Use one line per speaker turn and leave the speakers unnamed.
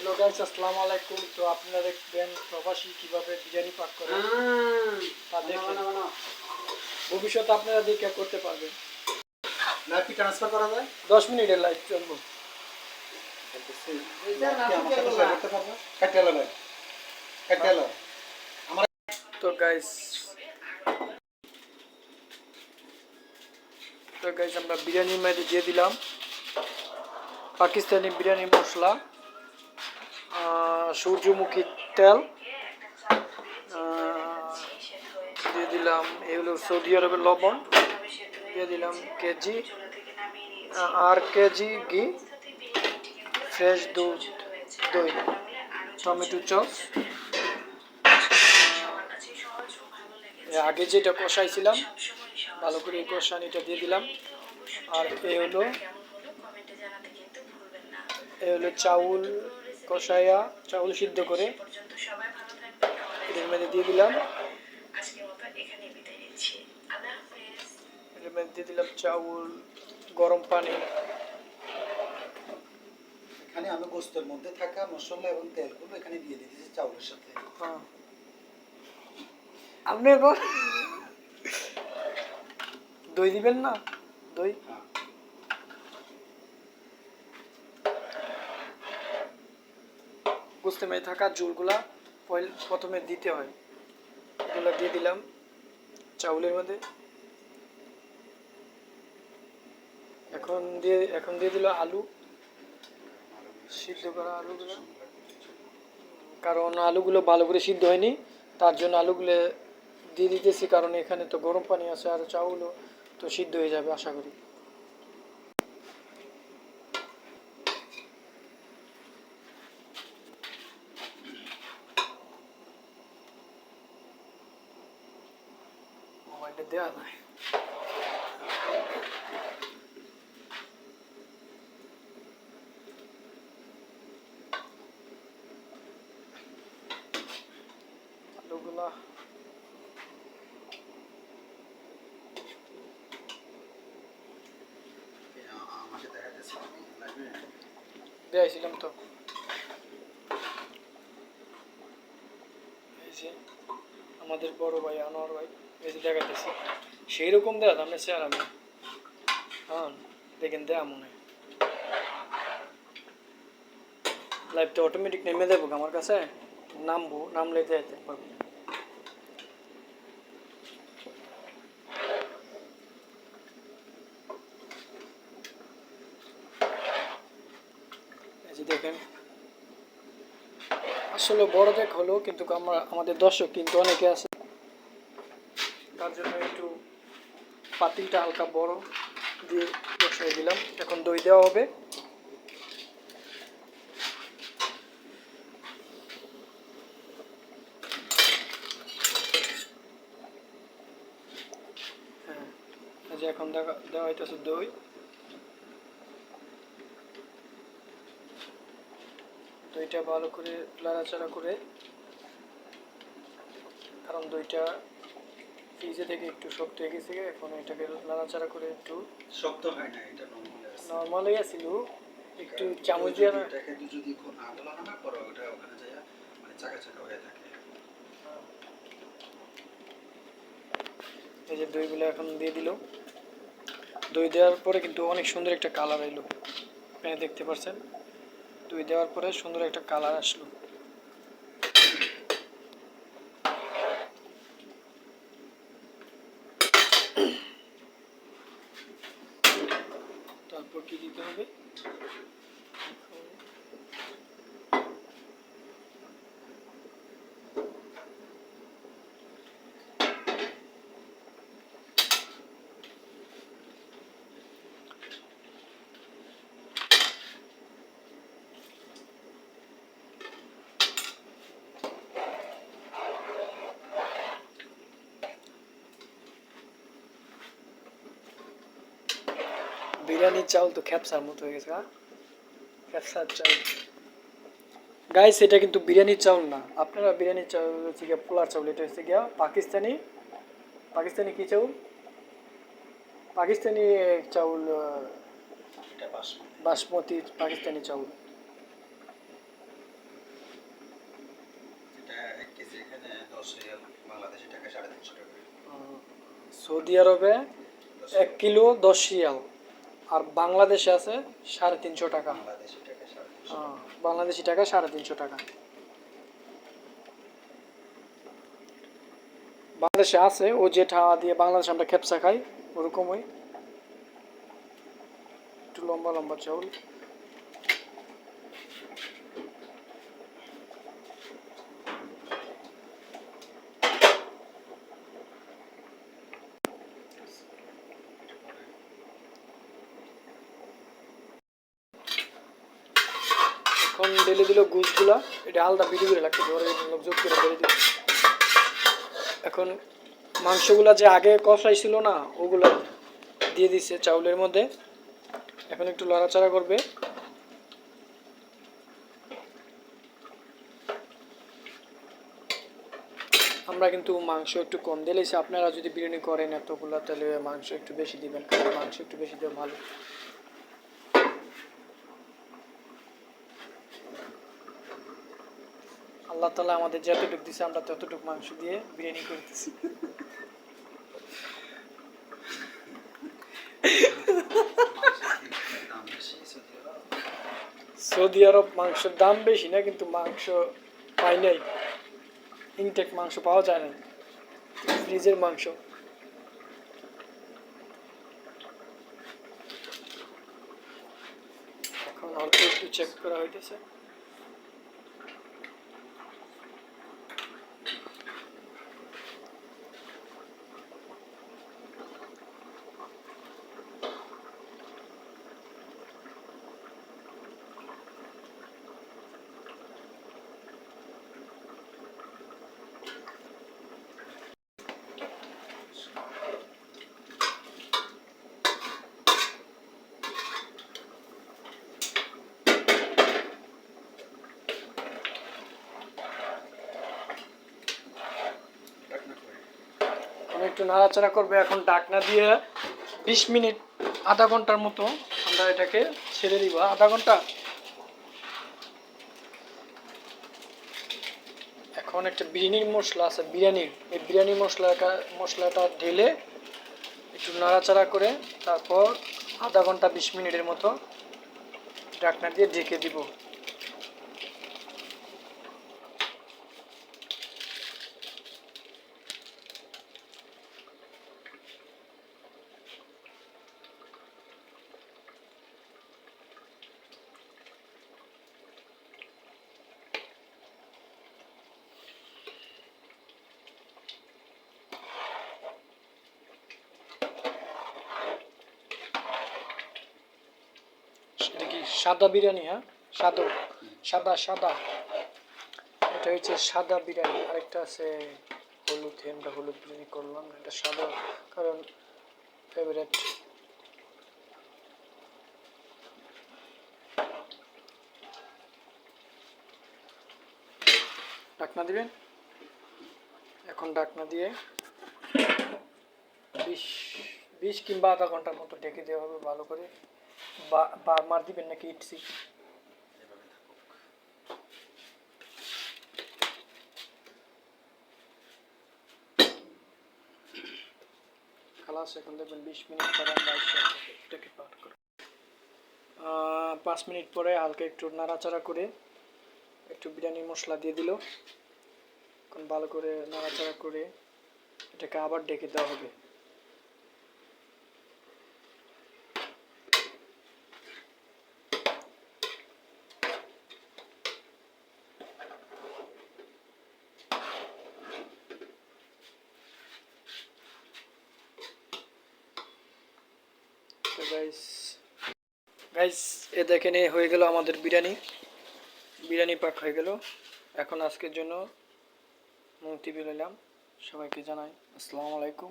Hello guys, আসসালামু আলাইকুম। তো আপনারা দেখবেন প্রবাসী কিভাবে বিরিয়ানি পাক করে, তা দেখবেন ভবিষ্যতে আপনারা দেখে করতে পারবেন।
লাইভ কি ট্রান্সফার করা যায়?
10 মিনিটের লাইভ চলবো। তো গাইস আমরা বিরিয়ানির মধ্যে দিয়ে দিলাম পাকিস্তানি বিরিয়ানি মশলা, সূর্যমুখী তেল, দিয়ে দিলাম এগুলো সৌদি আরবের লবণ, দিয়ে দিলাম কেজি ঘি, ফ্রেশ দুধ, দই, টমেটো সস, আগে যেটা কষাইছিলাম ভালো করে এই কষানিটা দিয়ে দিলাম। আর এই হলো চাউল কষাইয়া, চাউল সিদ্ধ করে এর মধ্যে দিয়ে দিলাম। এর মধ্যে দিয়ে দিলাম চাউল, গরম পানি।
এখানে আমি গোস্তের মধ্যে থাকা মশলা এবং তেলগুলো এখানে দিয়ে দিতেছি চাউলের সাথে।
হ্যাঁ, আপনি এখন দই দিবেন না? দই গোস্তের মধ্যে থাকা জোলগুলা প্রথমে দিতে হয়, এগুলো দিয়ে দিলাম চাউলের মধ্যে। এখন দিয়ে দিল আলু, সিদ্ধ করা আলুগুলো, কারণ আলুগুলো ভালো করে সিদ্ধ হয়নি, তার জন্য আলুগুলো দিয়ে দিতেছি, কারণ এখানে তো গরম পানি আছে আর চাউলও তো সিদ্ধ হয়ে যাবে আশা করি। মোবাইলটা দেওয়া যায়। আলুগুলা দিয়েছিলাম তো, এই যে আমাদের বড় ভাই আনোয়ার ভাই, এই যে দেখাতেছি সেই রকম দেওয়া আমি স্যার আমি, হ্যাঁ দেখেন দেয়া মনে লাইভটা অটোমেটিক নেমে দেবো আমার কাছে, নামলে দেখতে পারবো। এই যে দেখেন, আসলে বড় দেখ হলো, কিন্তু আমাদের দর্শক কিন্তু অনেকে আছে, তার জন্য একটু পাতিলটা হালকা বড় দিয়ে বসাই দিলাম। এখন দই দেওয়া হবে। হ্যাঁ, এই যে এখন দেওয়া হইতেছে দই। দইটা ভালো করে নাড়াচাড়া করে, কারণ দইটা ফ্রিজে থেকে একটু শক্ত হয়ে গেছে, এখন এটাকে নাড়াচাড়া করে একটু
শক্ত হয় না, এটা
নরমাল হয়ে আসছিল, একটু চামচ দিয়ে
এটাকে যদি না গলানো না পরে ওটা ওখানে যায় মানে চাকা চাকা হয়ে থাকে।
এই যে দইগুলো এখন দিয়ে দিল। দই দেওয়ার পরে কিন্তু অনেক সুন্দর একটা কালার এলো, আপনি দেখতে পাচ্ছেন। দই দেওয়ার পরে সুন্দর একটা কালার আসলো। তারপর কি দিতে হবে? বিরিয়ানির চাউল তো খ্যাপসার মতো হয়ে গেছে, খ্যাপসার চাউল। গাইস, এটা কিন্তু বিরিয়ানির চাউল না, আপনারা বিরিয়ানির চাউল হচ্ছে গিয়ে পোলার চাউল, এটা হচ্ছে গিয়া পাকিস্তানি কি চাউল, পাকিস্তানি চাউল,
এটা
বাসমতি পাকিস্তানি চাউল।
1 কেজি এখানে 10 রিয়াল, বাংলাদেশি টাকা 350 টাকা।
সৌদি আরবে
10
1 কিলো 10 রিয়াল, আর বাংলাদেশে আছে 350 টাকা।
বাংলাদেশি টাকা 350 টাকা।
বাংলাদেশি টাকা 350 টাকা। বাংলাদেশে আছে ও যেটা দিয়ে বাংলাদেশে আমরা খেপসা খাই ওরকমই, একটু লম্বা লম্বা চাউল। এখন ঢেলে দিল গুছগুলা, এটা আলাদা ভিডিও করে লাগছে, ধরে যোগ করে ঢেলে দিল। এখন মাংসগুলা যে আগে কষাই ছিল না ওগুলা দিয়ে দিচ্ছে চাউলের মধ্যে। এখন একটু লড়াচাড়া করবে। আমরা কিন্তু মাংস একটু কম দিলেছি, আপনারা যদি বিরিয়ানি করেন এতগুলা তাহলে মাংস একটু বেশি দিবেন, কারণ মাংস একটু বেশি দেওয়া ভালো। আল্লাহ তাআলা আমাদের যতটুকু দিছে আমরা ততটুকু মাংস দিয়ে বিরিয়ানি করতেছি। সৌদি আরব মাংসের দাম বেশি না, কিন্তু মাংস পাই নাই, ইনটেক মাংস পাওয়া যায় না, ফ্রিজের মাংস। এখন অল্প একটু চেক করা হইতেছে। একটু নাড়াচাড়া করবে। এখন ঢাকনা দিয়ে 20 মিনিট, আধা ঘন্টার মতো আমরা এটাকে ছেড়ে দিব। আধা ঘন্টা। এখন একটা বিরিয়ানির মশলা আছে, বিরিয়ানির, এই বিরিয়ানি মশলাটা ঢেলে একটু নাড়াচাড়া করে তারপর আধা ঘন্টা 20 মিনিটের মতো ঢাকনা দিয়ে ঢেকে দিব। এটা কি সাদা বিরিয়ানি? হ্যাঁ, সাদা সাদা, এটা হচ্ছে সাদা বিরিয়ানি। আরেকটা আছে হলুদ, আমরা হলুদ বিরিয়ানি করলাম, এটা সাদা কারণ ফেভারিট। ঢাকনা দিবেন। এখন ঢাকনা দিয়ে 20 কিংবা আধা ঘন্টার মতো ঢেকে দেওয়া হবে ভালো করে। বারবার দিবেন নাকি ইটসি? খালাস। এখন দেখবেন 20 মিনিট পরে আমরা এটাকে পার করব। 5 মিনিট পরে হালকা একটু নাড়াচাড়া করে একটু বিরিয়ানি মশলা দিয়ে দিল। এখন ভালো করে নাড়াচাড়া করে এটাকে আবার ঢেকে দেওয়া হবে। গাইস এ দেখেন, এ হয়ে গেল আমাদের বিরিয়ানি পাক হয়ে গেল। এখন আজকের জন্য মুক্তি পেলাম। সবাইকে জানাই আসসালামু আলাইকুম।